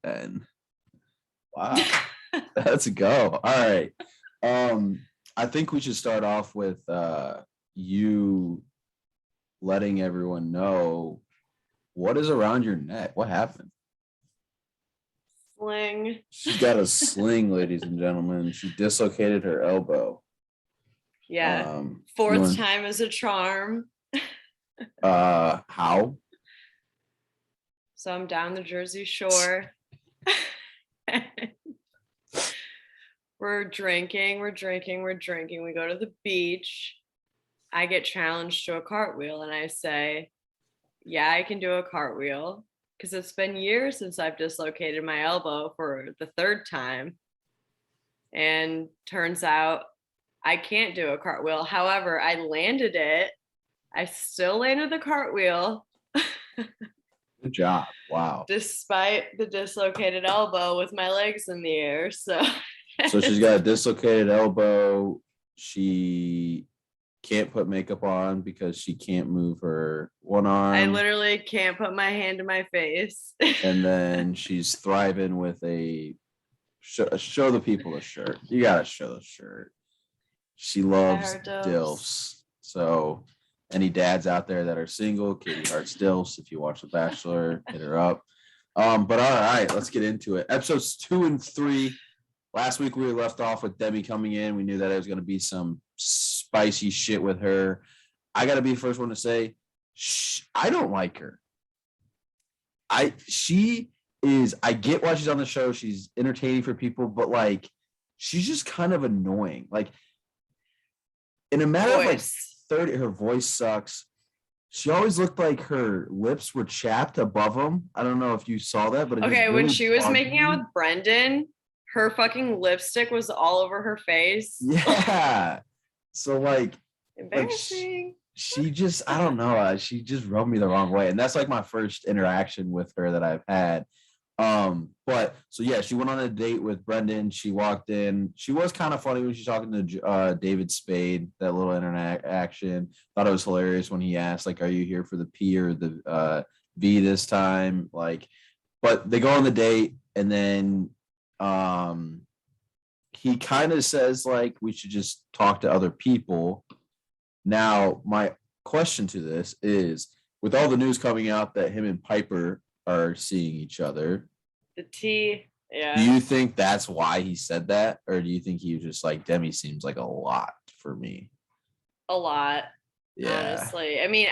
N. Wow. Let's go. All right. I think we should start off with you letting everyone know what is around your neck. What happened? Sling. She's got a sling, ladies and gentlemen. She dislocated her elbow. Yeah. Fourth time is a charm. How? So I'm down the Jersey Shore. We're drinking. We go to the beach. I get challenged to a cartwheel and I say, yeah, I can do a cartwheel because it's been years since I've dislocated my elbow for the third time. And turns out I can't do a cartwheel. However, I landed it. I still landed the cartwheel. Good job. Wow. Despite the dislocated elbow with my legs in the air. So she's got a dislocated elbow. She can't put makeup on because she can't move her one arm. I literally can't put my hand to my face. And then she's thriving with a show the people the shirt. You gotta show the shirt. She loves DILFs. So any dads out there that are single, Katie Hart's DILFs. If you watch The Bachelor, hit her up. But all right, let's get into it. Episodes 2 and 3. Last week we were left off with Demi coming in. We knew that there was going to be some spicy shit with her. I got to be the first one to say, I don't like her. I get why she's on the show. She's entertaining for people, but like, she's just kind of annoying. Like, in a matter of like 30, her voice sucks. She always looked like her lips were chapped above them. I don't know if you saw that, but okay, when she was making out with Brendan, her fucking lipstick was all over her face. Yeah. So like, embarrassing. She just, I don't know. She just rubbed me the wrong way. And that's like my first interaction with her that I've had. But so yeah, she went on a date with Brendan. She walked in. She was kind of funny when she's talking to David Spade, that little internet action. Thought it was hilarious when he asked, like, are you here for the P or the V this time? Like, but they go on the date and then he kind of says like we should just talk to other people. Now, my question to this is, with all the news coming out that him and Piper are seeing each other, the T, yeah. Do you think that's why he said that? Or do you think he was just like, Demi seems like a lot for me? A lot. Yeah. Honestly. I mean,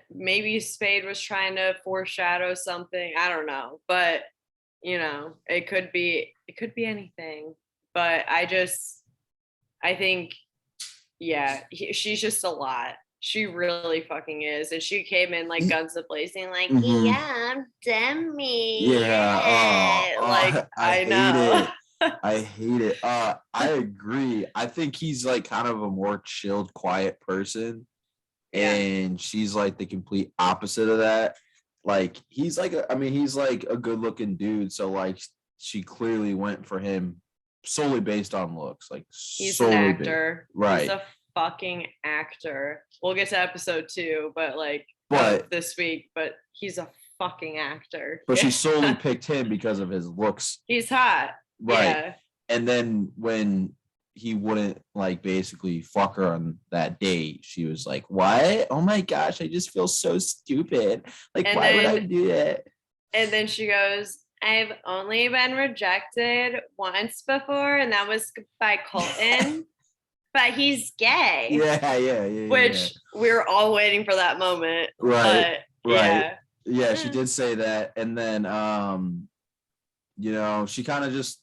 maybe Spade was trying to foreshadow something. I don't know. But, you know, it could be anything. But I think, yeah, she's just a lot. She really fucking is. And she came in like guns a-blazing, like, yeah, I'm Demi. Yeah. Like, I know. I hate it. I agree. I think he's like kind of a more chilled, quiet person. Yeah. And she's like the complete opposite of that. Like, he's like a good looking dude. So like, she clearly went for him solely based on looks. Like, he's an actor. Right. He's a fucking actor. We'll get to episode 2, but this week, but he's a fucking actor. But she solely picked him because of his looks. He's hot. Right. Yeah. And then when he wouldn't like basically fuck her on that date, she was like, what? Oh my gosh, I just feel so stupid. Like, and why would I do it? And then she goes, I've only been rejected once before, and that was by Colton. But he's gay. Yeah. Which we're all waiting for that moment. Right. But, right. Yeah, she did say that. And then, you know, she kind of just,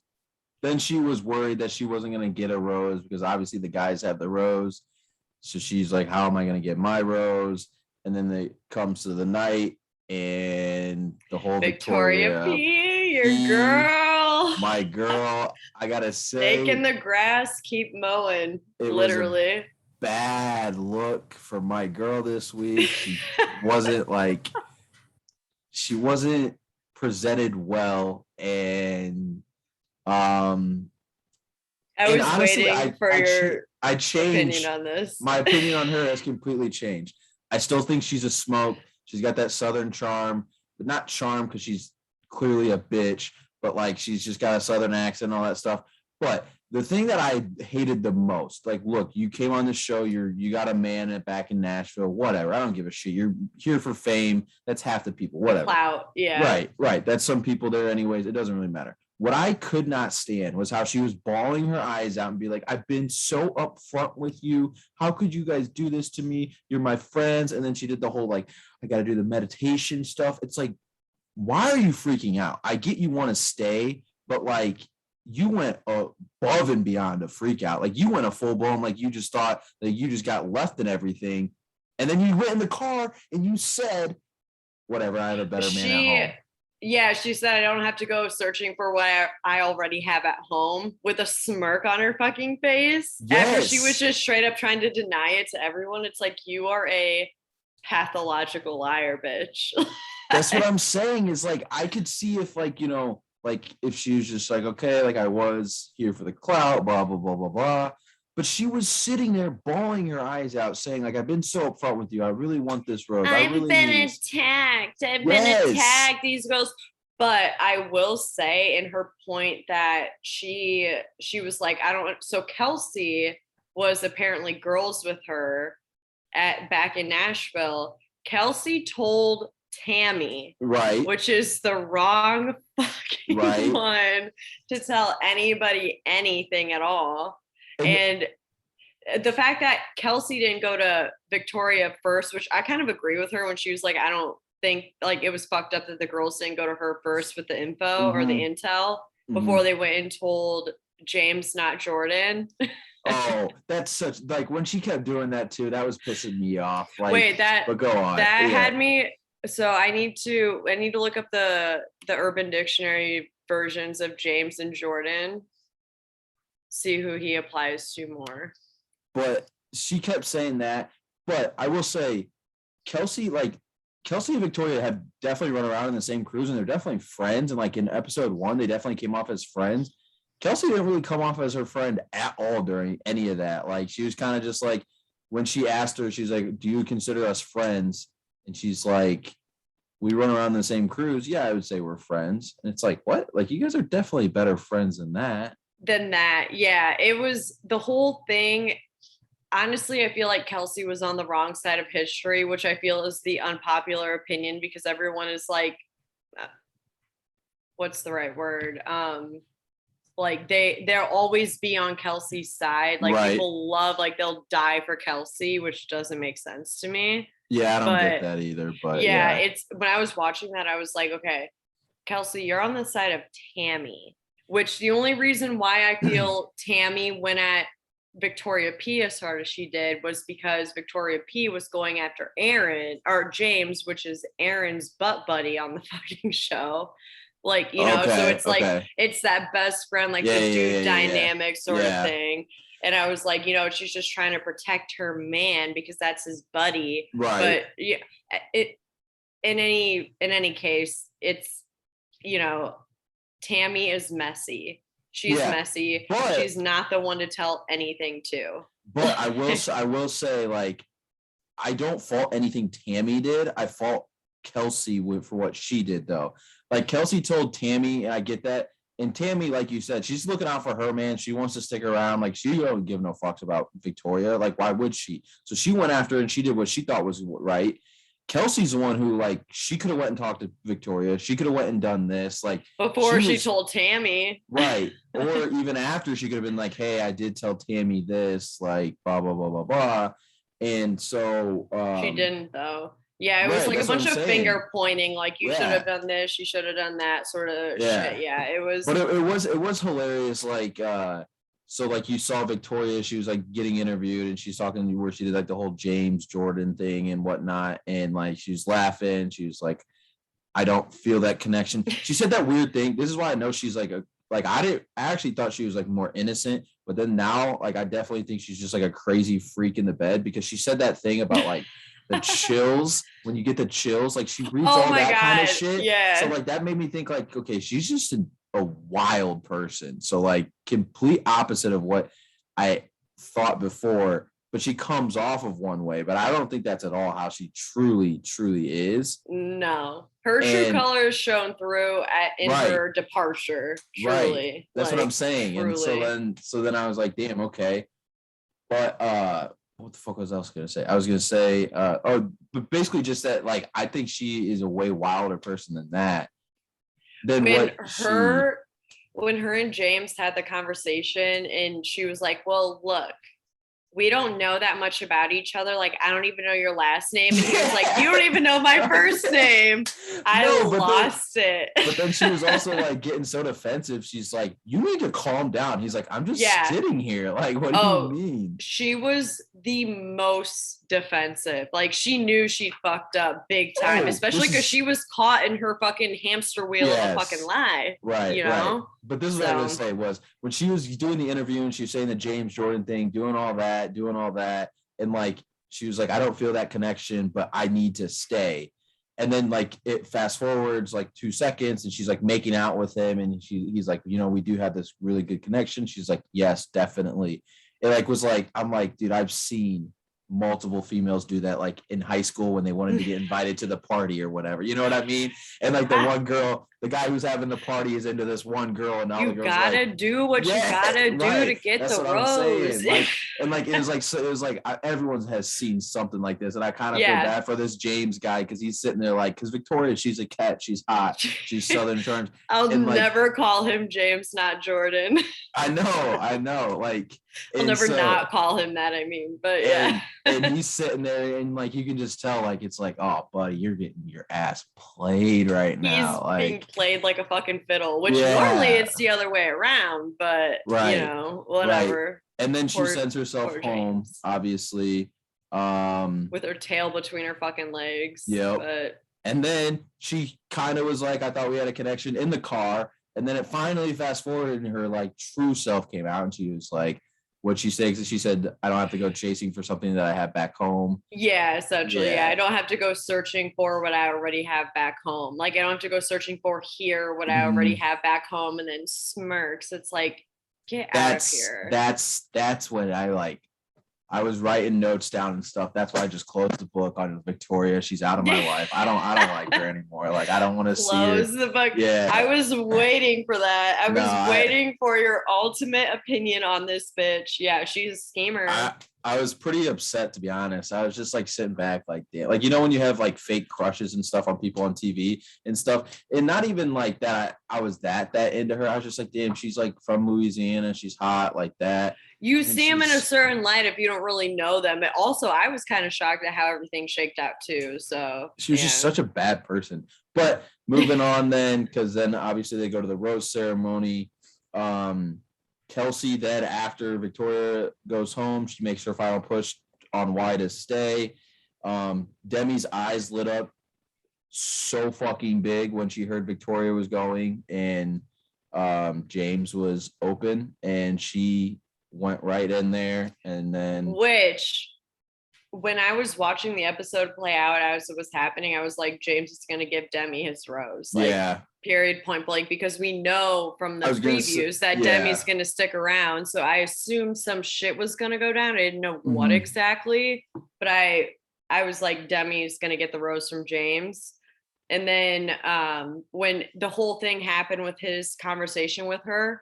then she was worried that she wasn't going to get a rose because obviously the guys have the rose. So she's like, how am I going to get my rose? And then it comes to the night and the whole Victoria P, your girl. My girl, I gotta say, taking the grass, keep mowing. Literally, was a bad look for my girl this week. She wasn't presented well, and I was honestly, waiting for your opinion on this. My opinion on her has completely changed. I still think she's a smoke. She's got that Southern charm, but not charm because she's clearly a bitch, but like she's just got a southern accent and all that stuff. But the thing that I hated the most, like, look, you came on the show, you got a man back in Nashville, whatever. I don't give a shit. You're here for fame. That's half the people, whatever. Clout, yeah. Right. That's some people there anyways. It doesn't really matter. What I could not stand was how she was bawling her eyes out and be like, I've been so upfront with you. How could you guys do this to me? You're my friends. And then she did the whole, like, I got to do the meditation stuff. It's like, why are you freaking out? I get you want to stay, but like, you went above and beyond a freak out. Like, you went a full blown, like, you just thought that you just got left and everything. And then you went in the car and you said, whatever, I had a better man at home. Yeah, she said, I don't have to go searching for what I already have at home, with a smirk on her fucking face. Yes. After she was just straight up trying to deny it to everyone. It's like, you are a pathological liar, bitch. That's what I'm saying, is like, I could see if, like, you know, like if she was just like, okay, like I was here for the clout, blah, blah, blah, blah, blah. But she was sitting there bawling her eyes out saying, like, I've been so upfront with you. I really want this rose. I've been attacked. I've been attacked, these girls. But I will say, in her point, that she was like, I don't. So Kelsey was apparently girls with her back in Nashville. Kelsey told Tammy, right, which is the wrong fucking one to tell anybody anything at all. And the fact that Kelsey didn't go to Victoria first, which I kind of agree with her when she was like, I don't think, like, it was fucked up that the girls didn't go to her first with the info or the intel before they went and told James, not Jordan. Oh, that's such, like, when she kept doing that too, that was pissing me off. Like, wait, but go on. That had me. So I need to look up the Urban Dictionary versions of James and Jordan, see who he applies to more. But she kept saying that. But I will say, Kelsey and Victoria had definitely run around in the same cruise, and they're definitely friends. And like in episode 1, they definitely came off as friends. Kelsey didn't really come off as her friend at all during any of that. Like, she was kind of just like, when she asked her, she's like, do you consider us friends? And she's like, we run around the same cruise. Yeah, I would say we're friends. And it's like, what? Like, you guys are definitely better friends than that. Yeah, it was the whole thing. Honestly, I feel like Kelsey was on the wrong side of history, which I feel is the unpopular opinion, because everyone is like, what's the right word? Like, they'll always be on Kelsey's side. Like, people love, like, they'll die for Kelsey, which doesn't make sense to me. Yeah, I don't get that either. But yeah, it's, when I was watching that, I was like, okay, Kelsey, you're on the side of Tammy, which the only reason why I feel Tammy went at Victoria P as hard as she did was because Victoria P was going after Aaron, or James, which is Aaron's butt buddy on the fucking show. Like, you know, so it's like, it's that best friend, like, the dude dynamic sort of thing. And I was like, you know, she's just trying to protect her man because that's his buddy. Right. But yeah, in any case, it's, you know, Tammy is messy. She's messy. But she's not the one to tell anything to. But I will say, like, I don't fault anything Tammy did. I fault Kelsey for what she did, though. Like, Kelsey told Tammy, and I get that. And Tammy, like you said, she's looking out for her, man. She wants to stick around. Like, she don't give no fucks about Victoria. Like, why would she? So she went after her, and she did what she thought was right. Kelsey's the one who, like, she could have went and talked to Victoria. She could have went and done this. Like, before she told Tammy. Right. Or even after, she could have been like, hey, I did tell Tammy this, like, blah, blah, blah, blah, blah. And so. She didn't, though. Yeah, it was like a bunch of finger pointing, like, you should have done this, you should have done that sort of shit. Yeah, it was. But it was hilarious. Like, so, like, you saw Victoria, she was like getting interviewed, and she's talking where she did like the whole James Jordan thing and whatnot, and like she was laughing. She was like, I don't feel that connection. She said that weird thing. This is why I know she's like I actually thought she was like more innocent, but then now, like, I definitely think she's just like a crazy freak in the bed, because she said that thing about like the chills, when you get the chills, like, she reads all that kind of shit. Yeah. So like that made me think like, okay, she's just a wild person. So like complete opposite of what I thought before. but she comes off of one way. But I don't think that's at all how she truly is. No, her true color is shown through in her departure. Truly, right. That's what I'm saying. Truly. And so then I was like, damn, okay. But what the fuck was I gonna say? I was gonna say, but basically just that, like, I think she is a way wilder person than that. When her and James had the conversation, and she was like, "Well, look, we don't know that much about each other. Like, I don't even know your last name." And he was like, "You don't even know my first name." I lost it. But then she was also like getting so defensive. She's like, "You need to calm down." He's like, "I'm just sitting here. Like, what do you mean?" She was the most defensive. Like, she knew she fucked up big time, especially because she was caught in her fucking hamster wheel of a fucking lie. Right. You know? Right. But this is what I was gonna say was when she was doing the interview and she was saying the James Jordan thing, doing all that, and like she was like, "I don't feel that connection, but I need to stay." And then like it fast forwards like 2 seconds and she's like making out with him and he's like, "You know, we do have this really good connection." She's like, "Yes, definitely." It like was like, I'm like, dude, I've seen multiple females do that, like in high school when they wanted to get invited to the party or whatever, you know what I mean? And like the one girl, the guy who's having the party is into this one girl, and all the girls gotta do what you gotta do to get the rose. Like, and like it was like everyone has seen something like this, and I kind of feel bad for this James guy because he's sitting there like, because Victoria, she's a cat, she's hot, she's Southern charms. I'll never call him James, not Jordan. I know, like I'll never not call him that. I mean, but and he's sitting there, and like you can just tell, like it's like, oh, buddy, you're getting your ass played right now. He's like being played like a fucking fiddle, which normally it's the other way around, but you know, whatever. Right. And then she sends herself home, James. Obviously, with her tail between her fucking legs. Yep. But and then she kind of was like, I thought we had a connection in the car. And then it finally fast forwarded and her like true self came out and she was like, what she said, she said, I don't have to go chasing for something that I have back home. Yeah, essentially. Yeah. I don't have to go searching for what I already have back home. Like I don't have to go searching for here what I already have back home, and then smirks. It's like, get out of here. That's what I like. I was writing notes down and stuff. That's why I just closed the book on Victoria. She's out of my life. I don't like her anymore. Like I don't want to see her. Close the book. Yeah. I was waiting for that. I was waiting for your ultimate opinion on this bitch. Yeah, she's a schemer. I was pretty upset, to be honest. I was just like sitting back, like, damn. Like, you know, when you have like fake crushes and stuff on people on TV and stuff, and not even like that. I was that into her. I was just like, damn, she's like from Louisiana. She's hot like that. You see them in a certain light if you don't really know them. But also, I was kind of shocked at how everything shaked out too. So she was just such a bad person. But moving on then, because then obviously they go to the rose ceremony. Kelsey then, after Victoria goes home, she makes her final push on why to stay. Demi's eyes lit up so fucking big when she heard Victoria was going and James was open, and she went right in there. And then when I was watching the episode play out as it was happening, I was like, James is going to give Demi his rose. Like, period, point blank, because we know from the previews that Demi's going to stick around. So I assumed some shit was going to go down. I didn't know what exactly, but I was like, Demi's going to get the rose from James. And then when the whole thing happened with his conversation with her,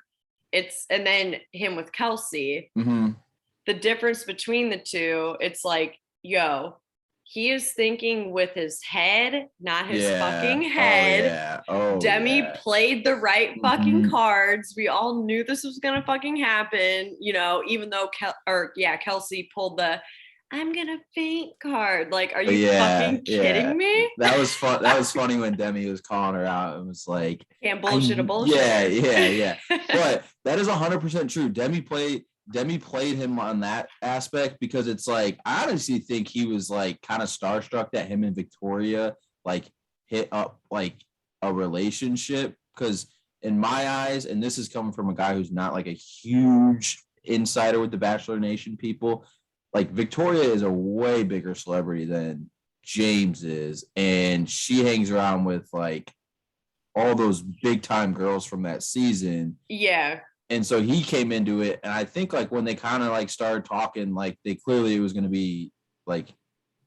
and then him with Kelsey, the difference between the two, it's like, yo, he is thinking with his head, not his fucking head. Demi played the right fucking cards. We all knew this was gonna fucking happen, you know, even though Kelsey pulled the I'm gonna faint card. Like, are you fucking kidding me? That was fun. That was funny when Demi was calling her out and was like, can't bullshit a bullshit. Yeah. But that is 100% true. Demi played him on that aspect, because it's like, I honestly think he was like kind of starstruck that him and Victoria like hit up like a relationship, because in my eyes, and this is coming from a guy who's not like a huge insider with the Bachelor Nation people, like Victoria is a way bigger celebrity than James is, and she hangs around with like all those big time girls from that season. Yeah. And so he came into it, and I think like when they kind of like started talking, like they clearly it was going to be like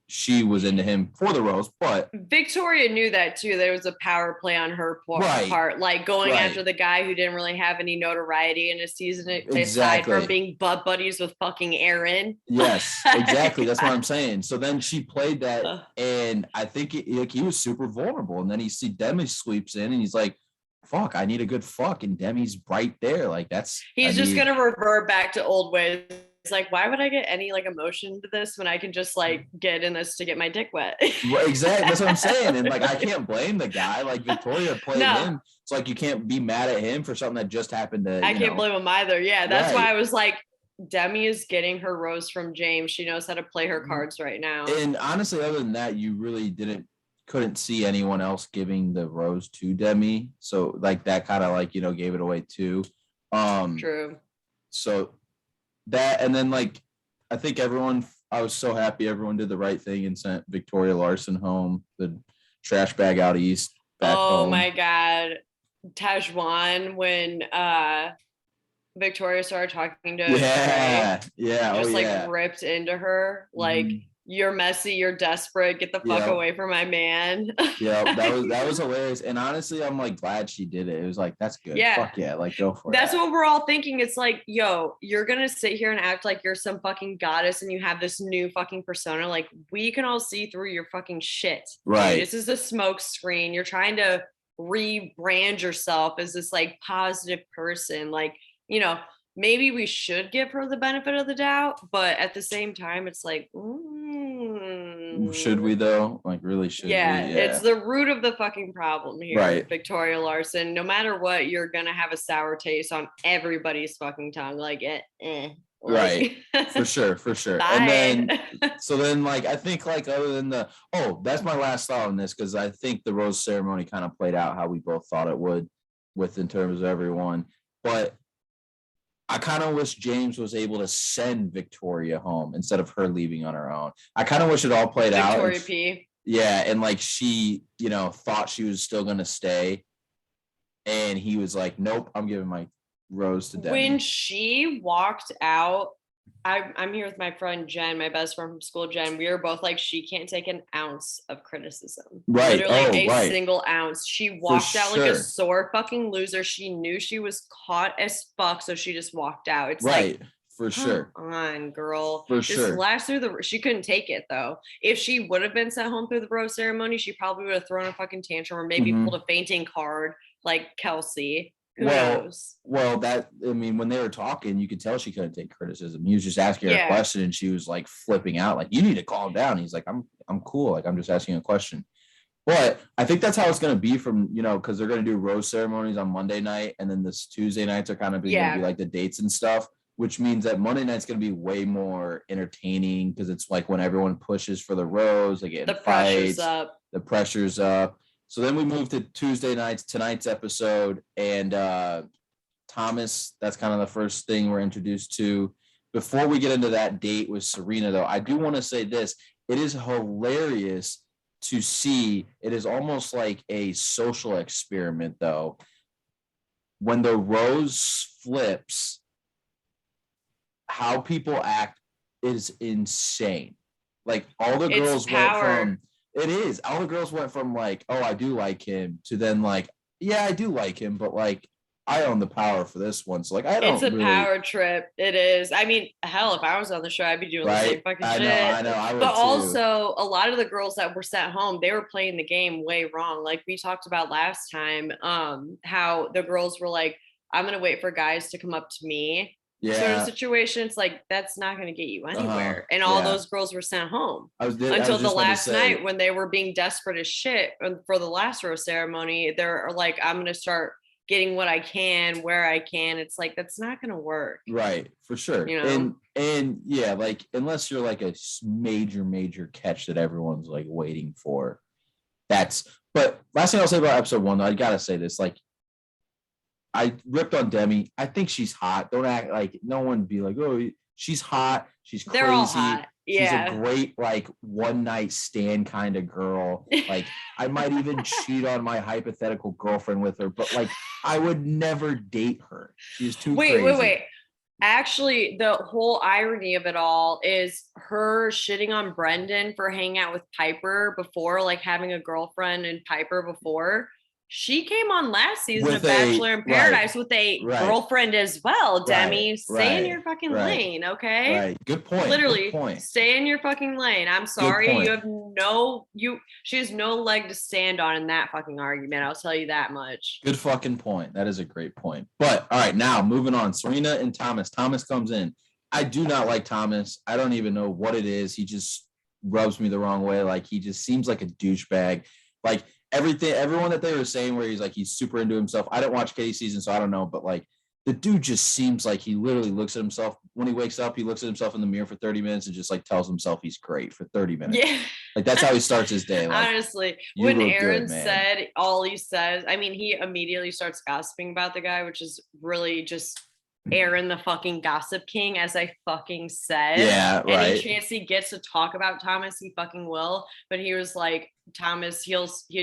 she was into him for the rose, but Victoria knew that too. There was a power play on her Right. part, like going Right. after the guy who didn't really have any notoriety in his season, aside Exactly. from being butt buddies with fucking Aaron. Yes, exactly. That's what I'm saying. So then she played that, and I think like he was super vulnerable. And then he see Demi sweeps in, and he's like, "Fuck, I need a good fuck," and Demi's right there. Like he's just gonna revert back to old ways. It's like, why would I get any like emotion to this when I can just like get in this to get my dick wet? Exactly. That's what I'm saying. And like, I can't blame the guy. Like Victoria played him. It's like you can't be mad at him for something that just happened to. I can't blame him either. Yeah, that's why I was like, Demi is getting her rose from James. She knows how to play her cards right now. And honestly, other than that, you really couldn't see anyone else giving the rose to Demi. So like that kind of like, gave it away too. True. So that, and then like, I think I was so happy everyone did the right thing and sent Victoria Larson home, the trash bag out east. Back home. My God. Tajwan, when Victoria started talking to Trey, just ripped into her, like, you're messy, you're desperate, get the fuck away from my man. that was hilarious. And honestly, I'm like glad she did it. It was like, that's good. Fuck yeah, like go for it. That's what we're all thinking. It's like, yo, you're gonna sit here and act like you're some fucking goddess and you have this new fucking persona. Like, we can all see through your fucking shit. Right. Dude, this is a smoke screen. You're trying to rebrand yourself as this like positive person. Like, maybe we should give her the benefit of the doubt, but at the same time, it's like, should we though? Like, really should we? Yeah, it's the root of the fucking problem here, right? Victoria Larson. No matter what, you're gonna have a sour taste on everybody's fucking tongue. Like right, for sure. And then, so then, like, I think, like, other than that's my last thought on this, because I think the rose ceremony kind of played out how we both thought it would, in terms of everyone, but I kind of wish James was able to send Victoria home instead of her leaving on her own. I kind of wish it all played out. Victoria P. Yeah, and like she, thought she was still going to stay. And he was like, nope, I'm giving my rose to Demi. When she walked out, I'm here with my friend Jen, my best friend from school, Jen. We were both like, she can't take an ounce of criticism. Right. Literally single ounce. She walked out like a sore fucking loser. She knew she was caught as fuck, so she just walked out. It's right. For sure. Come on, girl. For just sure. Last through she couldn't take it though. If she would have been sent home through the rose ceremony, she probably would have thrown a fucking tantrum or maybe pulled a fainting card like Kelsey. Who knows? Well, when they were talking, you could tell she couldn't take criticism. He was just asking her a question and she was like flipping out, like, you need to calm down. He's like, I'm cool. Like, I'm just asking a question. But I think that's how it's going to be from, because they're going to do rose ceremonies on Monday night. And then this Tuesday nights are kind of going to be like the dates and stuff, which means that Monday night's going to be way more entertaining because it's like when everyone pushes for the rose, they get in fights, the pressure's up. So then we move to Tuesday nights, tonight's episode, and Thomas, that's kind of the first thing we're introduced to. Before we get into that date with Serena, though, I do want to say this. It is hilarious to see. It is almost like a social experiment, though. When the rose flips, how people act is insane. Like, all the girls went from... It is. All the girls went from like, oh, I do like him, to then like, yeah, I do like him, but like, I own the power for this one. So like, I don't. It's a power trip. It is. I mean, hell, if I was on the show, I'd be doing the same fucking shit. I know. I would but too. Also, a lot of the girls that were sent home, they were playing the game way wrong. Like we talked about last time, how the girls were like, I'm gonna wait for guys to come up to me. Yeah. Sort of situation. It's like, that's not going to get you anywhere. And all those girls were sent home until the last night when they were being desperate as shit for the last rose ceremony. They're like, I'm going to start getting what I can, where I can. It's like, that's not going to work. Right. For sure. And yeah, like, unless you're like a major catch that everyone's like waiting for. But last thing I'll say about episode 1, though, I got to say this, like, I ripped on Demi. I think she's hot. Don't act like no one be like, oh, she's hot. She's crazy. They're all hot. Yeah. She's a great, like, one night stand kind of girl. Like, I might even cheat on my hypothetical girlfriend with her, but like, I would never date her. She's too crazy. Wait. Actually, the whole irony of it all is her shitting on Brendan for hanging out with Piper before, like having a girlfriend and Piper before. She came on last season of Bachelor in Paradise with a girlfriend as well. Demi, stay in your fucking lane, okay? Right. Good point. Literally, Good point. stay in your fucking lane. I'm sorry. She has no leg to stand on in that fucking argument. I'll tell you that much. Good fucking point. That is a great point. But all right, now moving on. Serena and Thomas. Thomas comes in. I do not like Thomas. I don't even know what it is. He just rubs me the wrong way. Like, he just seems like a douchebag. Like, everyone that they were saying where he's like, he's super into himself. I didn't watch Katie's season, so I don't know. But like, the dude just seems like he literally looks at himself when he wakes up. He looks at himself in the mirror for 30 minutes and just like tells himself he's great for 30 minutes. Yeah. Like, that's how he starts his day. Like, honestly, when Aaron said all he says, I mean, he immediately starts gossiping about the guy, which is really just Aaron, the fucking gossip king, as I fucking said. Yeah, right. Any chance he gets to talk about Thomas, he fucking will. But he was like, Thomas, he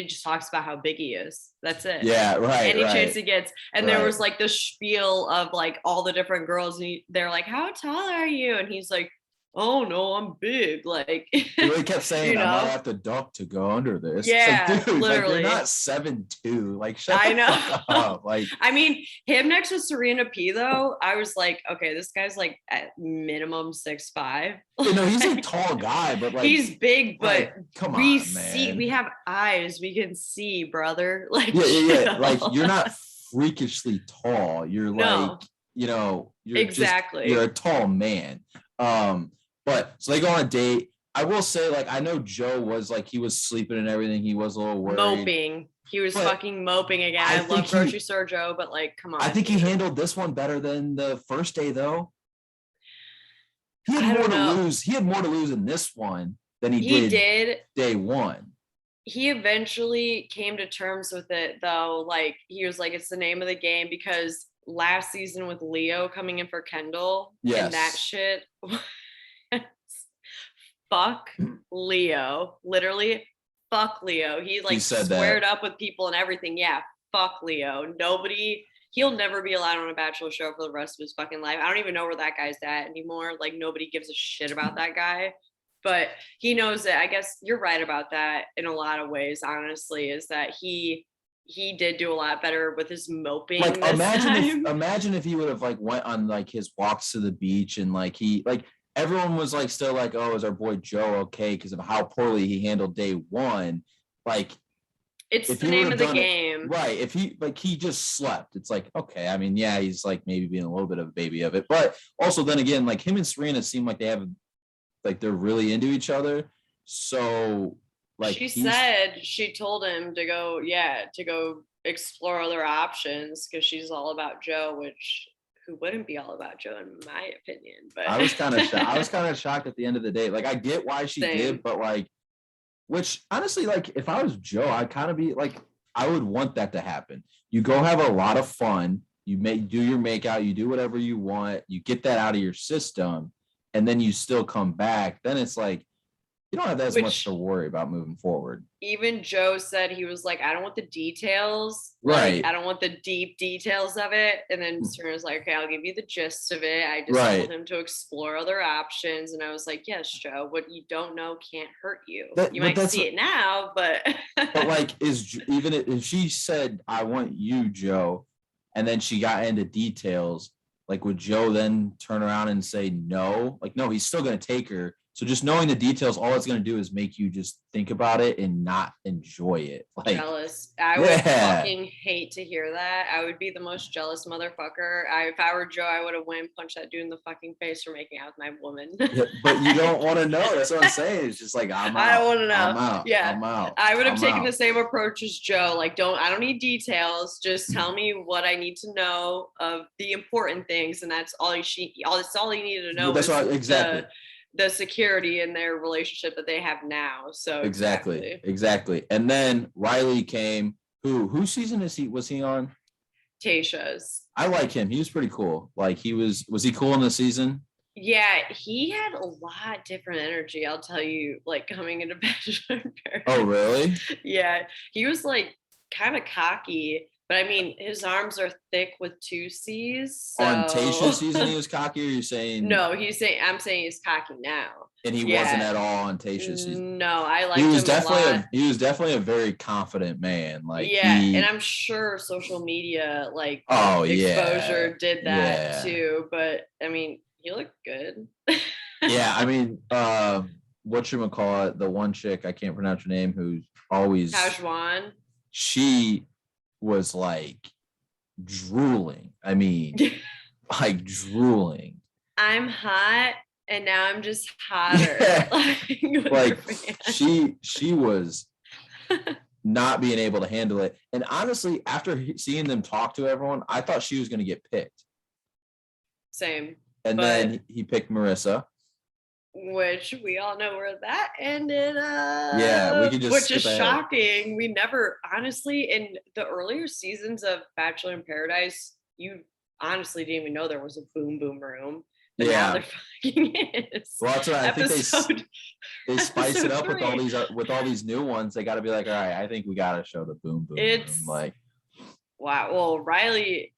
just talks about how big he is. That's it. Yeah, right. Any chance he gets. And there was like the spiel of like all the different girls, and they're like, how tall are you? And he's like, oh no, I'm big. Like, he really kept saying, I might have to duck to go under this. Yeah, like, dude, literally. Like, you're not 7'2". Like, shut the fuck up. Like, I mean, him next to Serena P though, I was like, okay, this guy's like at minimum 6'5". You know, he's a tall guy, but like, he's big, but like, come on, man. We have eyes, we can see, brother. Like, yeah. Like, you're not freakishly tall. You're like, you know, you're you're a tall man. But so they go on a date. I will say, like, I know Joe was like, he was sleeping and everything. He was a little worried. Moping. He was fucking moping again. I love Grocery Store Joe, but like, come on. I think he handled this one better than the first day, though. He had more to lose. He had more to lose in this one than he did day one. He eventually came to terms with it, though. Like, he was like, it's the name of the game, because last season with Leo coming in for Kendall and that shit. Fuck Leo. Literally, fuck Leo. He like squared up with people and everything. Yeah, fuck Leo. He'll never be allowed on a Bachelor show for the rest of his fucking life. I don't even know where that guy's at anymore. Like, nobody gives a shit about that guy. But he knows it. I guess you're right about that in a lot of ways, honestly, is that he did do a lot better with his moping. Like, imagine if he would have like went on like his walks to the beach and like everyone was like still like, oh, is our boy Joe okay because of how poorly he handled day one? Like, it's the name of the game, right? If he just slept, it's like, okay. I mean, yeah, he's like maybe being a little bit of a baby of it, but also then again, like, him and Serena seem like they have like they're really into each other. So like, she told him to go explore other options because she's all about Joe, which who wouldn't be all about Joe in my opinion. But I was kind of shocked. I was kind of shocked at the end of the day. Like, I get why she did, but like, which honestly, like, if I was Joe, I'd kind of be like, I would want that to happen. You go have a lot of fun. You do your makeout. You do whatever you want. You get that out of your system, and then you still come back. Then it's like, you don't have as much to worry about moving forward. Even Joe said, he was like, I don't want the details. Right. Like, I don't want the deep details of it. And then Serena's like, okay, I'll give you the gist of it. I just told him to explore other options. And I was like, yes, Joe, what you don't know can't hurt you. You might see it now, but. But like, even if she said, I want you, Joe, and then she got into details, like, would Joe then turn around and say no? Like, no, he's still going to take her. So just knowing the details, all it's going to do is make you just think about it and not enjoy it. Like, jealous. I would fucking hate to hear that. I would be the most jealous motherfucker. If I were Joe, I would have went and punched that dude in the fucking face for making out with my woman. Yeah, but you don't want to know. That's what I'm saying. It's just like, I'm out. I don't want to know. I'm out. Yeah. I'm out. I would have taken the same approach as Joe. Like, I don't need details. Just tell me what I need to know of the important things. And that's all that's all you needed to know. That's right. Exactly. The security in their relationship that they have now. So exactly. And then Riley came. Whose season was he on? Tasha's. I like him. He was pretty cool. Like, was he cool in the season? Yeah, he had a lot different energy, I'll tell you, like, coming into Bachelor in Paradise. Oh, really? Yeah, he was like kind of cocky, But I mean, his arms are thick with 2 C's. So... On Tayshia's season, he was cocky, or you're saying? No, I'm saying he's cocky now. And he wasn't at all on Tayshia's season. No, I liked him a lot. He was definitely a very confident man. Like, and I'm sure social media exposure did that too. But I mean, he looked good. Yeah, I mean, whatchamacallit, the one chick, I can't pronounce her name, who's always Tajwan. She was like drooling. I mean, like drooling. I'm hot. And now I'm just hotter. Yeah. Like she was not being able to handle it. And honestly, after seeing them talk to everyone, I thought she was going to get picked. Same. And then he picked Marissa. Which we all know where that ended up. Yeah, we could just which is shocking. We never, honestly, in the earlier seasons of Bachelor in Paradise, you honestly didn't even know there was a boom boom room. But now there fucking is. Well, that's right. I think they spice it up 3. with all these new ones. They got to be like, all right, I think we got to show the boom boom room. Like, wow. Well, Riley.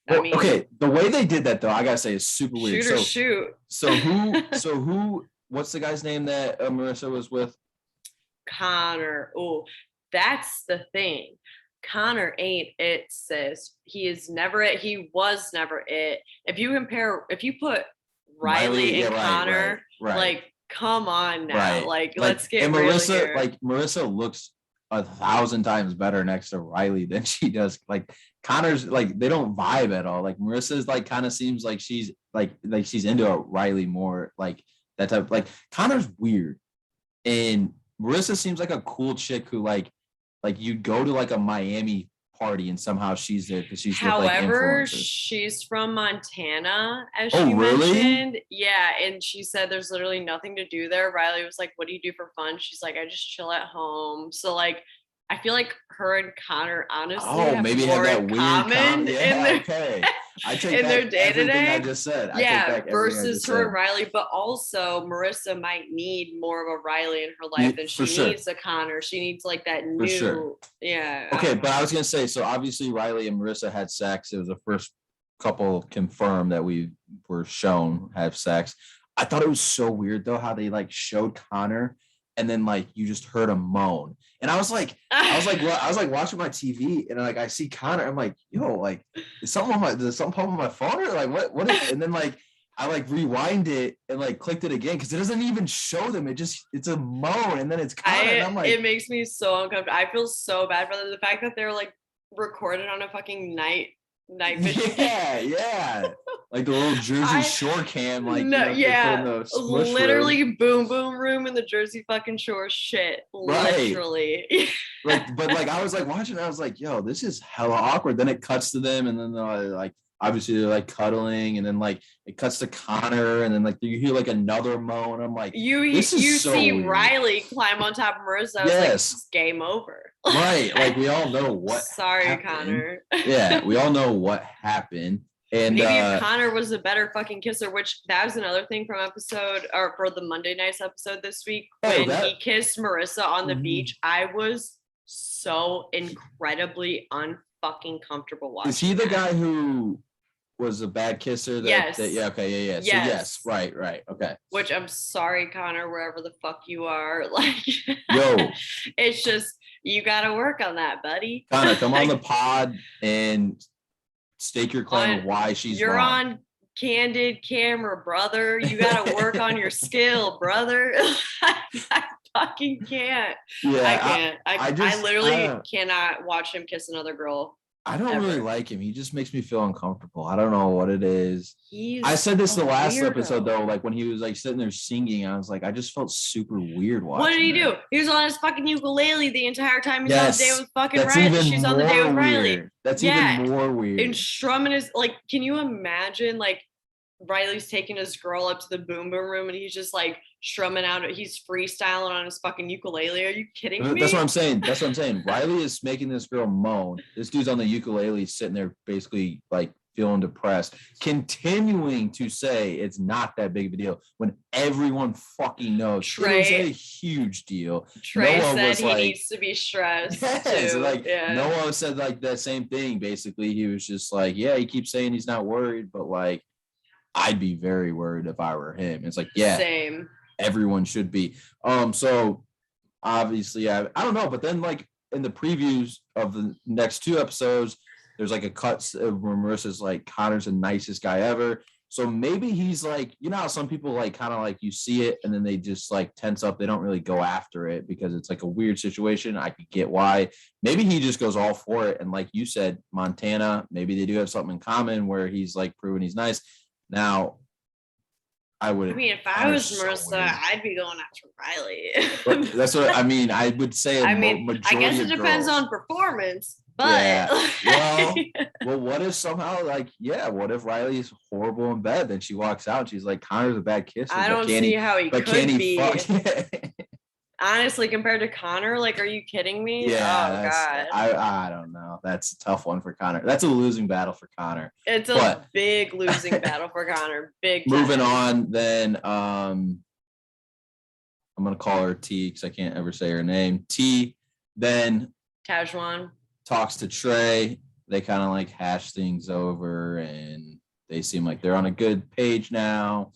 Okay, the way they did that though, I gotta say, is super weird. Shoot. So who? What's the guy's name that Marissa was with? Connor. Oh, that's the thing. Connor ain't it, sis. He is never it. He was never it. If you put Riley and Connor, like, come on now. Like, let's get and Marissa, real here. Like, Marissa looks 1,000 times better next to Riley than she does. Like, Connor's like, they don't vibe at all. Like, Marissa's like kind of seems like she's like she's into Riley more, like that type. Like, Connor's weird, and Marissa seems like a cool chick who like you go to like a Miami party and somehow she's there because she's however, she's from Montana, as she mentioned. Yeah, and she said there's literally nothing to do there. Riley was like, what do you do for fun? She's like, I just chill at home. So like, I feel like her and Connor honestly have maybe more have that in weird common in their, okay. I take in their day to day. I just said. Versus her and Riley, but also Marissa might need more of a Riley in her life than she needs a Connor. She needs like that new, Okay, but I was gonna say, so obviously Riley and Marissa had sex. It was the first couple confirmed that we were shown have sex. I thought it was so weird though how they like showed Connor and then like you just heard him moan. And I was like watching my TV and like I see Connor. I'm like, yo, like is something pop on my phone or like what is, and then like I like rewind it and like clicked it again because it doesn't even show them. It's a moan and then it's Connor. And I'm like, it makes me so uncomfortable. I feel so bad for them. The fact that they're like recorded on a fucking night vision. Yeah. Like the little Jersey Shore cam, like literally boom boom room in the Jersey fucking Shore shit. Literally. But like I was like watching, I was like, yo, this is hella awkward. Then it cuts to them, and then they're like obviously they're like cuddling, and then like it cuts to Connor, and then like you hear like another moan. I'm like, you see weird. Riley climb on top of Marissa. I was like, it's game over. Right. Like we all know what happened. Connor. Yeah, we all know what happened. And maybe if Connor was a better fucking kisser, which that was another thing from for the Monday night's episode this week. When he kissed Marissa on the beach, I was so incredibly unfucking comfortable watching. Is he the guy who was a bad kisser? Yes. So yes. Right. Okay. Which I'm sorry, Connor, wherever the fuck you are. Like, yo, it's just, you got to work on that, buddy. Connor, come on the pod and stake your claim of why she's you're wrong. On candid camera, brother. You got to work on your skill, brother. I fucking can't. Yeah, I can't. I literally cannot watch him kiss another girl. I don't really like him. He just makes me feel uncomfortable. I don't know what it is. I said this the last episode though, like when he was like sitting there singing, I was like, I just felt super weird watching. What did he do? He was on his fucking ukulele the entire time. He's on the date with fucking Riley. She's on the date with Riley. That's even more weird. And strumming his, like, can you imagine like Riley's taking his girl up to the boom boom room and he's just like strumming out. He's freestyling on his fucking ukulele. Are you kidding me? That's what I'm saying. Riley is making this girl moan. This dude's on the ukulele sitting there basically like feeling depressed, continuing to say it's not that big of a deal when everyone fucking knows it is a huge deal. Trey said he needs to be stressed. Yes, too. like Noah said like the same thing. Basically, he was just like, yeah, he keeps saying he's not worried, but like, I'd be very worried if I were him. It's like, yeah, same. Everyone should be. So obviously, I don't know, but then like in the previews of the next 2 episodes, there's like a cut where Marissa's like, Connor's the nicest guy ever. So maybe he's like, you know how some people like kind of like you see it and then they just like tense up. They don't really go after it because it's like a weird situation. I could get why. Maybe he just goes all for it. And like you said, Montana, maybe they do have something in common where he's like proving he's nice. Now, I mean, if I was Marissa, I'd be going after Riley. That's what I mean. I would say. I guess it depends on performance, but yeah. Well, what if somehow what if Riley's horrible in bed? Then she walks out and she's like, Connor's a bad kisser. I don't see how he could be. Honestly, compared to Connor, like, are you kidding me? Yeah, God. I don't know. That's a tough one for Connor. That's a losing battle for Connor. It's a big losing battle for Connor. Big time. Moving on, then I'm gonna call her T because I can't ever say her name. T. Then Tajwan talks to Trey. They kind of like hash things over, and they seem like they're on a good page now.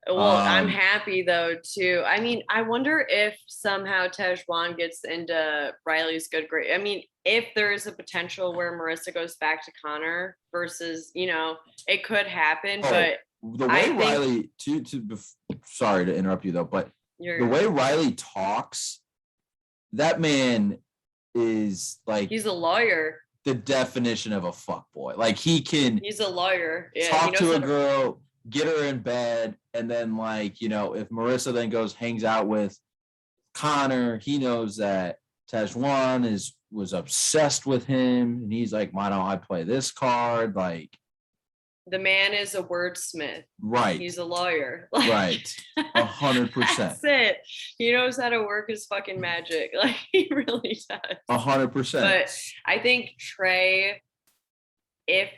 Well, I'm happy though too. I mean, I wonder if somehow Tajwan gets into Riley's good grade. I mean, if there is a potential where Marissa goes back to Connor versus, it could happen. But the way Riley sorry to interrupt you though, but the way Riley talks, that man is like, he's a lawyer. The definition of a fuckboy. Like he's a lawyer. Yeah, talk to a girl, get her in bed, and then like, if Marissa then hangs out with Connor, he knows that Tajwan was obsessed with him, and he's like, why don't I play this card? Like, the man is a wordsmith. Right. He's a lawyer. Right. 100%. That's it. He knows how to work his fucking magic. Like, he really does. 100%. But I think Trey, if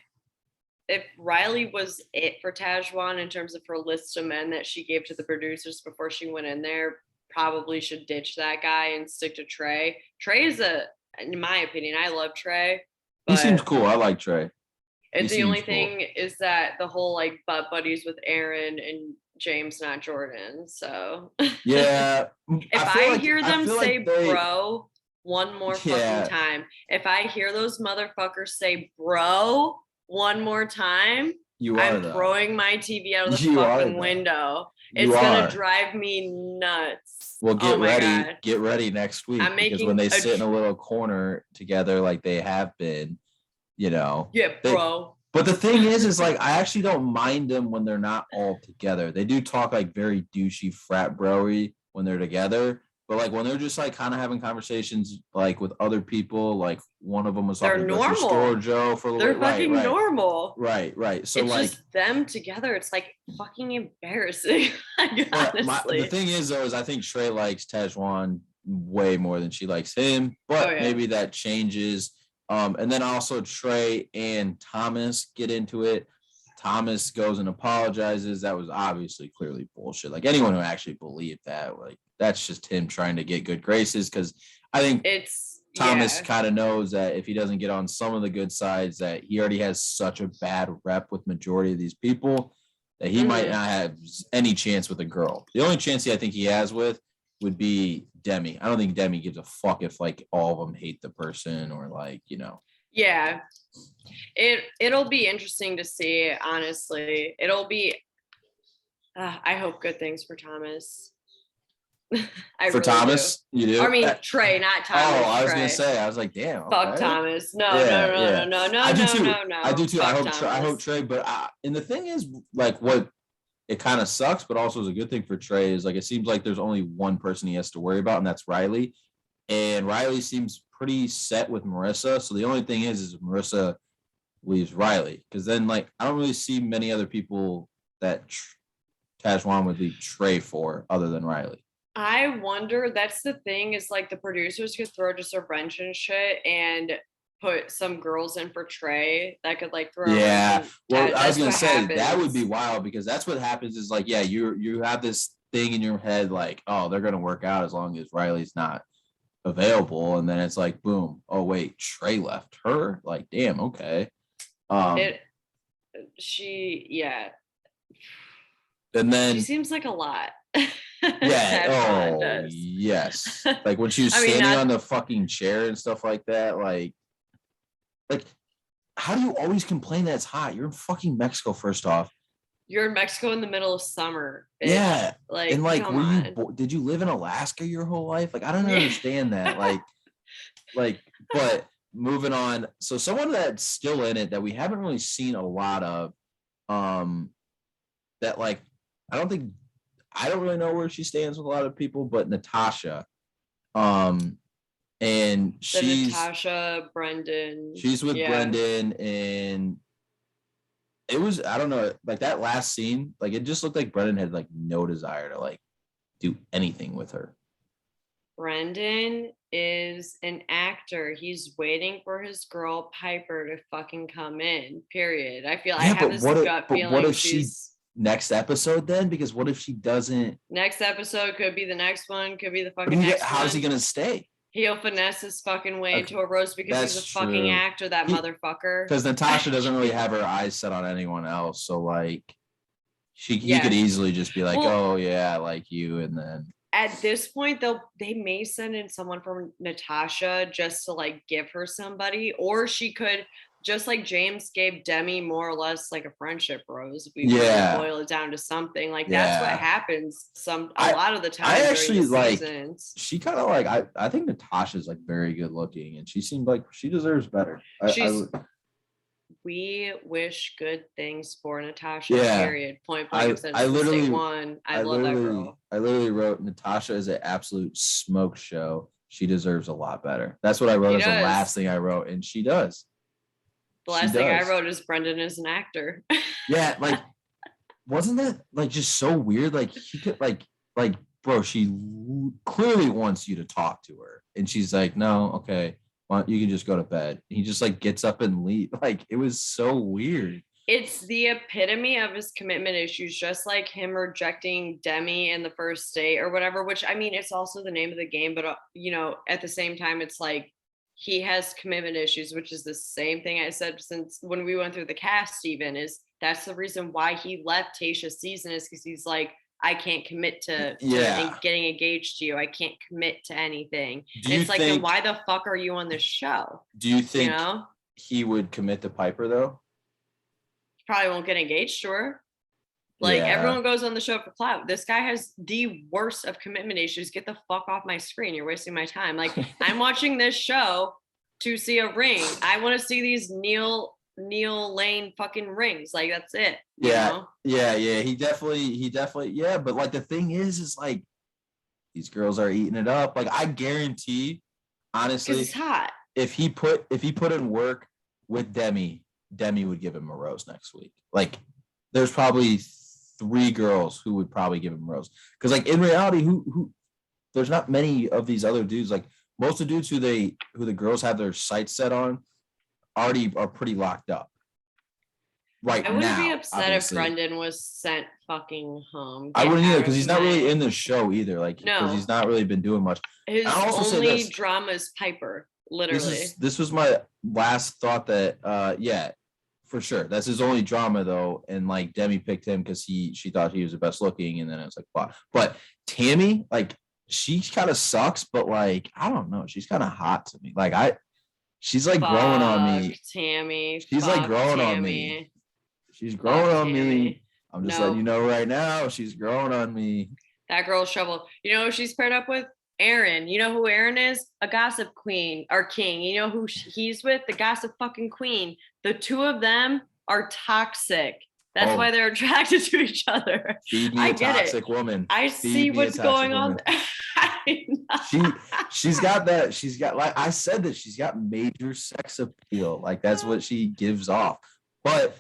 Riley was it for Tajwan in terms of her list of men that she gave to the producers before she went in there, probably should ditch that guy and stick to Trey. Trey is in my opinion, I love Trey. He seems cool. I like Trey. And the only thing is that the whole like butt buddies with Aaron and James, not Jordan. So yeah, if I hear them say bro one more fucking time, if I hear those motherfuckers say bro one more time, I'm throwing my TV out of the fucking window. It's gonna drive me nuts. Well, get ready. God. Get ready next week because when they sit in a little corner together like they have been, Yeah, bro. But the thing is like I actually don't mind them when they're not all together. They do talk like very douchey frat bro-y when they're together. But like when they're just like kind of having conversations like with other people, like one of them was talking to grocery store Joe for a little bit. They're fucking normal. Right. So it's like just them together. It's like fucking embarrassing. Honestly. The thing is though, is I think Trey likes Tajwan way more than she likes him, but maybe that changes. And then also Trey and Thomas get into it. Thomas goes and apologizes. That was obviously clearly bullshit. Like anyone who actually believed that, like that's just him trying to get good graces. Because I think Thomas kind of knows that if he doesn't get on some of the good sides, that he already has such a bad rep with majority of these people that he might not have any chance with a girl. The only chance I think he has with would be Demi. I don't think Demi gives a fuck if like all of them hate the person or like, Yeah. It'll be interesting to see, honestly. It'll be I hope good things for Thomas. For Thomas, do. You do? I mean, Trey, not Thomas. Oh, I was gonna say. I was like, damn. Fuck Thomas. No. I do too. I hope Trey. But and the thing is, like, what it kind of sucks, but also is a good thing for Trey is like it seems like there's only one person he has to worry about, and that's Riley. And Riley seems pretty set with Marissa. So the only thing is Marissa leaves Riley, because then like I don't really see many other people that Tajwan would leave Trey for other than Riley. I wonder, that's the thing, is like the producers could throw just a wrench and shit and put some girls in for Trey that could like throw. Yeah. Well, I was gonna say happens. that would be wild because that's what happens is like, yeah, you have this thing in your head like, oh, they're gonna work out as long as Riley's not available, and then it's like, boom, oh wait, Trey left her. Like, damn, okay. And then she seems like a lot. Yeah. Oh, yes. Like when she was standing on the fucking chair and stuff like that. Like, how do you always complain that it's hot? You're in fucking Mexico, first off. You're in Mexico in the middle of summer. Bitch. Yeah. Like, and like, were you? Did you live in Alaska your whole life? Like, I don't understand that. But moving on. So someone that's still in it that we haven't really seen a lot of, that like, I don't really know where she stands with a lot of people, but Natasha, and she's Natasha Brendan. She's with Brendan, and it was, I don't know, like that last scene, like it just looked like Brendan had like no desire to like do anything with her. Brendan is an actor. He's waiting for his girl Piper to fucking come in. Period. I feel I have this gut feeling. What if she's next episode then? Because what if she doesn't? Next episode could be the next one, could be the fucking next one. How's he gonna stay? He'll finesse his fucking way into a rose because he's a fucking actor, that motherfucker. Because Natasha doesn't really have her eyes set on anyone else, so like he could easily just be like, oh yeah, I like you, and then at this point they may send in someone from Natasha just to like give her somebody, or she could, just like James gave Demi more or less like a friendship rose. We boil it down to something like that's what happens a lot of the time. I actually like seasons. She kind of like I think Natasha's like very good looking, and she seemed like she deserves better. We wish good things for Natasha. Period. Point blank. I love that girl. I literally wrote Natasha is an absolute smoke show. She deserves a lot better. That's what I wrote as the last thing I wrote, and she does. The last thing I wrote is Brendan is an actor. Yeah, like, wasn't that like just so weird? Like he could like, bro, she clearly wants you to talk to her, and she's like, no, okay, well, you can just go to bed. He just like gets up and leave. Like it was so weird. It's the epitome of his commitment issues, just like him rejecting Demi in the first date or whatever. Which I mean, it's also the name of the game, but at the same time, it's like. He has commitment issues, which is the same thing I said since when we went through the cast, even is that's the reason why he left Tayshia's season is because he's like, I can't commit to getting engaged to you. I can't commit to anything. It's like, then why the fuck are you on this show? Do you think he would commit to Piper though? He probably won't get engaged to her. Like everyone goes on the show for clout. This guy has the worst of commitment issues. Get the fuck off my screen. You're wasting my time. Like I'm watching this show to see a ring. I want to see these Neil Lane fucking rings. Like that's it. Yeah. He definitely. Yeah. But like the thing is like these girls are eating it up. Like I guarantee, honestly, it's hot. If he put in work with Demi would give him a rose next week. Like there's probably 3 girls who would probably give him a rose. Because like in reality, who there's not many of these other dudes. Like most of the dudes who the girls have their sights set on already are pretty locked up. Right now. I wouldn't be upset if Brendan was sent fucking home. I wouldn't either, because he's not really in the show either. Like because he's not really been doing much. His only drama is Piper, literally. This was my last thought that for sure. That's his only drama though. And like Demi picked him because she thought he was the best looking, and then it was like, wow. But Tammy, like, she kind of sucks, but like, I don't know. She's kind of hot to me. Like she's like growing on me. Tammy. She's like growing on me. She's growing on me. I'm just letting you know right now, she's growing on me. That girl's trouble. You know who she's paired up with? Aaron. You know who Aaron is? A gossip queen or king. You know who he's with? The gossip fucking queen. The two of them are toxic. That's why they're attracted to each other. Feed me a toxic woman. I see what's going on. She's got that. She's got, like I said, that she's got major sex appeal. Like that's what she gives off. But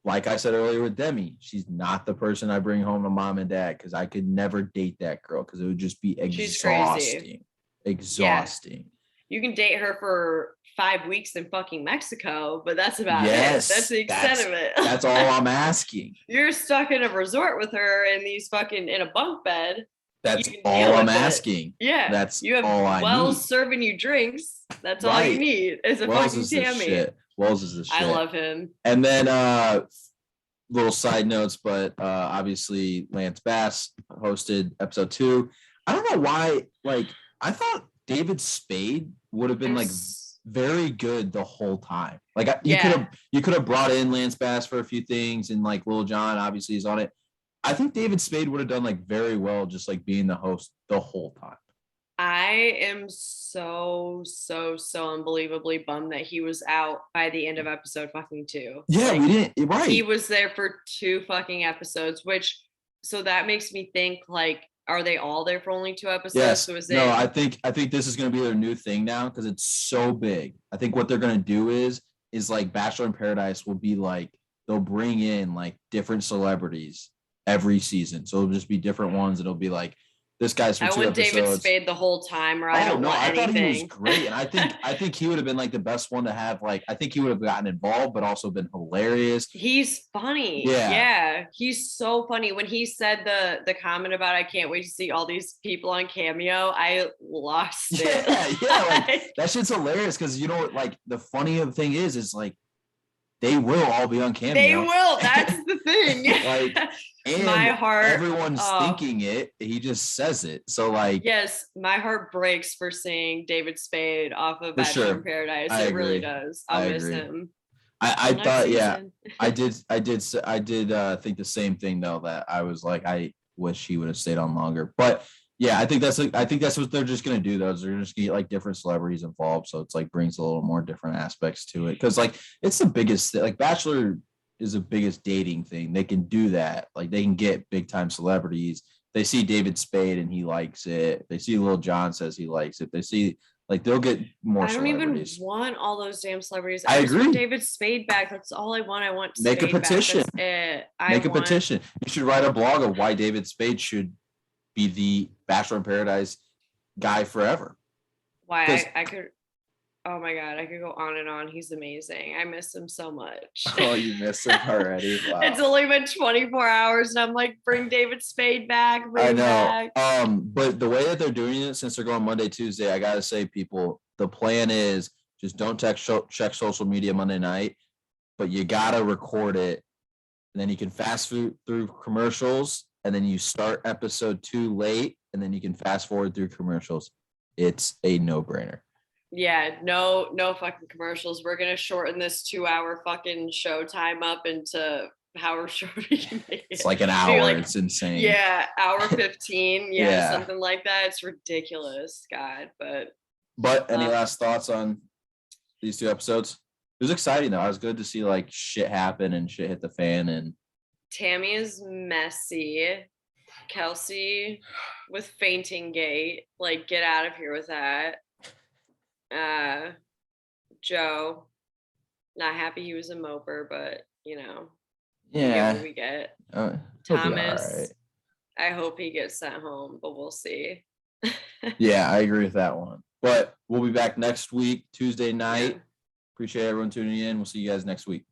like I said earlier with Demi, she's not the person I bring home to mom and dad, because I could never date that girl because it would just be exhausting. Exhausting. You can date her for 5 weeks in fucking Mexico, but that's about it. Yes, That's the extent of it. That's all I'm asking. You're stuck in a resort with her in a bunk bed. That's all I'm asking. Yeah. That's you have all I Wells need. serving you drinks. That's all you need is a Wells fucking is Tammy. shit. Wells is the shit. I love him. And then little side notes, but obviously Lance Bass hosted episode 2. I don't know why, like, I thought David Spade would have been like very good the whole time. Like you could have brought in Lance Bass for a few things, and like Lil Jon obviously is on it. I think David Spade would have done like very well just like being the host the whole time. I am so unbelievably bummed that he was out by the end of episode fucking 2. Yeah, like, we didn't. Right. He was there for 2 fucking episodes, so that makes me think, like, are they all there for only 2 episodes? Yes. So is I think this is going to be their new thing now because it's so big. I think what they're going to do is like Bachelor in Paradise will be like they'll bring in like different celebrities every season. So it'll just be different ones. It'll be like this guy's for 2 episodes. David Spade the whole time, or I don't want anything. I thought he was great, and I think he would have been like the best one to have. Like, I think he would have gotten involved, but also been hilarious. He's funny. Yeah, he's so funny. When he said the comment about I can't wait to see all these people on Cameo, I lost it. Yeah, like that shit's hilarious because you know, like the funny thing is like they will all be on Cameo. They will. That's the thing. Like, and my heart. Everyone's thinking it. He just says it. So, like, yes, my heart breaks for seeing David Spade off of Bachelor in Paradise. It really does. I'll miss him. I thought, yeah, I did think the same thing though. That I was like, I wish he would have stayed on longer, but. Yeah, I think that's what they're just gonna do. They're just gonna get like different celebrities involved, so it's like brings a little more different aspects to it. Because like it's the biggest, like Bachelor is the biggest dating thing. They can do that. Like they can get big time celebrities. They see David Spade and he likes it. They see Lil Jon says he likes it. They see like they'll get more. I don't even want all those damn celebrities. I agree. Want David Spade back. That's all I want. I want Spade make a petition. Make a petition. You should write a blog of why David Spade should be the Bachelor in Paradise guy forever. Why I could, oh my God, I could go on and on. He's amazing. I miss him so much. Oh, you miss him already? Wow. It's only been 24 hours and I'm like, bring David Spade back. I know. But the way that they're doing it, since they're going Monday, Tuesday, I gotta say, people, the plan is just don't check social media Monday night, but you gotta record it. And then you can fast through commercials. And then you start episode 2 late, and then you can fast forward through commercials. It's a no-brainer. Yeah, no fucking commercials. We're gonna shorten this 2-hour fucking show time up into however short we can make it. It's like an hour. Like, it's insane. Yeah, hour 15. Yeah, something like that. It's ridiculous, God. But any last thoughts on these 2 episodes? It was exciting though. It was good to see like shit happen and shit hit the fan and. Tammy is messy. Kelsey with fainting gait. Like, get out of here with that. Joe, not happy he was a moper, but you know, we get what we get. Thomas, right. I hope he gets sent home, but we'll see. Yeah, I agree with that one. But we'll be back next week, Tuesday night. Yeah. Appreciate everyone tuning in. We'll see you guys next week.